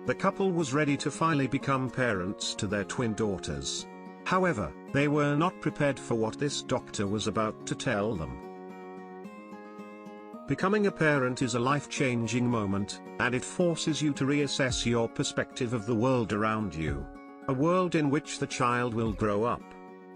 The couple was ready to finally become parents to their twin daughters. However, they were not prepared for what this doctor was about to tell them. Becoming a parent is a life-changing moment, and it forces you to reassess your perspective of the world around you. A world in which the child will grow up.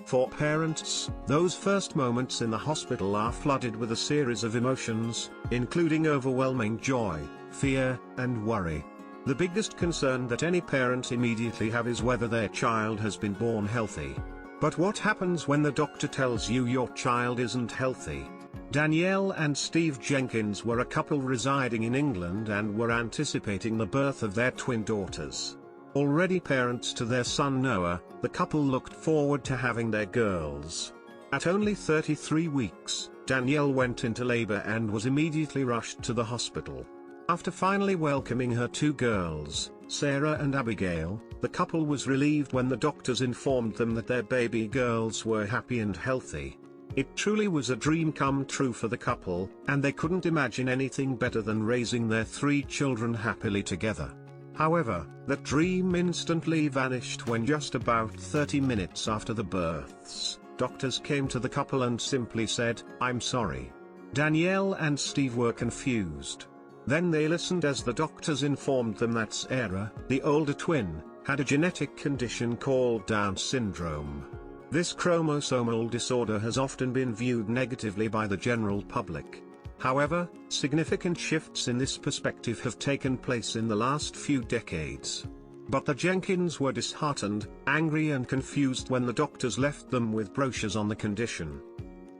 For parents, those first moments in the hospital are flooded with a series of emotions, including overwhelming joy, fear, and worry. The biggest concern that any parent immediately have is whether their child has been born healthy. But what happens when the doctor tells you your child isn't healthy? Danielle and Steve Jenkins were a couple residing in England and were anticipating the birth of their twin daughters. Already parents to their son Noah, the couple looked forward to having their girls. At only 33 weeks, Danielle went into labor and was immediately rushed to the hospital. After finally welcoming her two girls, Sarah and Abigail, the couple was relieved when the doctors informed them that their baby girls were happy and healthy. It truly was a dream come true for the couple, and they couldn't imagine anything better than raising their three children happily together. However, that dream instantly vanished when just about 30 minutes after the births, doctors came to the couple and simply said, "I'm sorry." Danielle and Steve were confused. Then they listened as the doctors informed them that Sarah, the older twin, had a genetic condition called Down syndrome. This chromosomal disorder has often been viewed negatively by the general public. However, significant shifts in this perspective have taken place in the last few decades. But the Jenkins were disheartened, angry and confused when the doctors left them with brochures on the condition.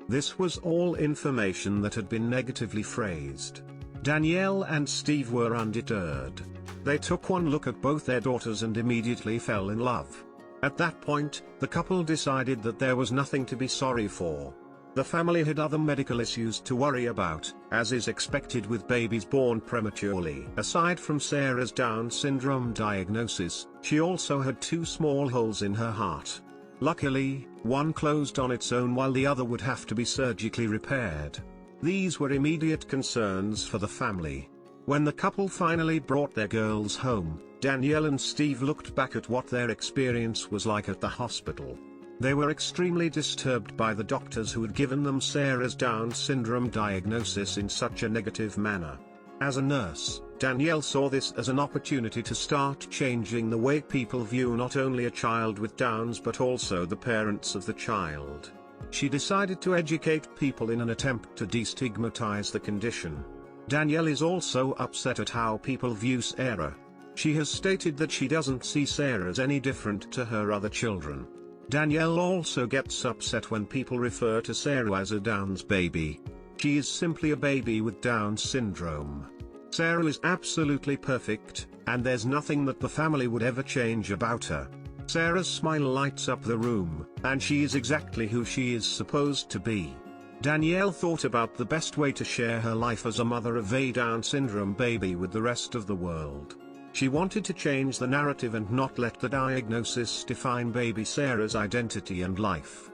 This was all information that had been negatively phrased. Danielle and Steve were undeterred. They took one look at both their daughters and immediately fell in love. At that point, the couple decided that there was nothing to be sorry for. The family had other medical issues to worry about, as is expected with babies born prematurely. Aside from Sarah's Down syndrome diagnosis, she also had two small holes in her heart. Luckily, one closed on its own while the other would have to be surgically repaired. These were immediate concerns for the family. When the couple finally brought their girls home, Danielle and Steve looked back at what their experience was like at the hospital. They were extremely disturbed by the doctors who had given them Sarah's Down syndrome diagnosis in such a negative manner. As a nurse, Danielle saw this as an opportunity to start changing the way people view not only a child with Downs but also the parents of the child. She decided to educate people in an attempt to destigmatize the condition. Danielle is also upset at how people view Sarah. She has stated that she doesn't see Sarah as any different to her other children. Danielle also gets upset when people refer to Sarah as a Downs baby. She is simply a baby with Down syndrome. Sarah is absolutely perfect, and there's nothing that the family would ever change about her. Sarah's smile lights up the room, and she is exactly who she is supposed to be. Danielle thought about the best way to share her life as a mother of a Down syndrome baby with the rest of the world. She wanted to change the narrative and not let the diagnosis define baby Sarah's identity and life.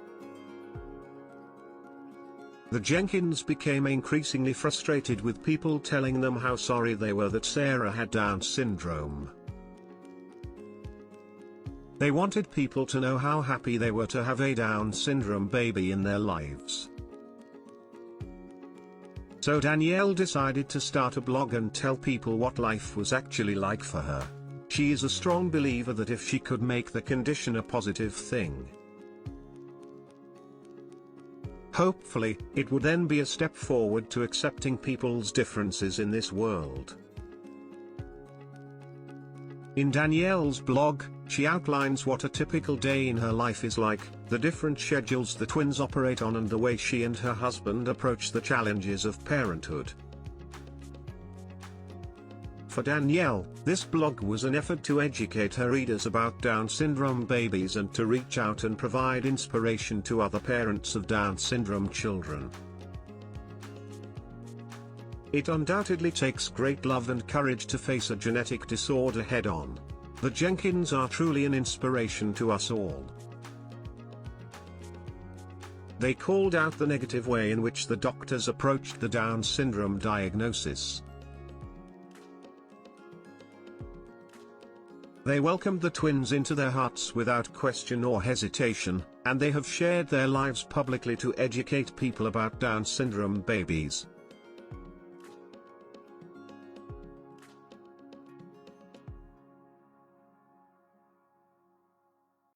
The Jenkins became increasingly frustrated with people telling them how sorry they were that Sarah had Down syndrome. They wanted people to know how happy they were to have a Down syndrome baby in their lives. So Danielle decided to start a blog and tell people what life was actually like for her. She is a strong believer that if she could make the condition a positive thing, hopefully, it would then be a step forward to accepting people's differences in this world. In Danielle's blog, she outlines what a typical day in her life is like, the different schedules the twins operate on and the way she and her husband approach the challenges of parenthood. For Danielle, this blog was an effort to educate her readers about Down syndrome babies and to reach out and provide inspiration to other parents of Down syndrome children. It undoubtedly takes great love and courage to face a genetic disorder head-on. The Jenkins are truly an inspiration to us all. They called out the negative way in which the doctors approached the Down syndrome diagnosis. They welcomed the twins into their hearts without question or hesitation, and they have shared their lives publicly to educate people about Down syndrome babies.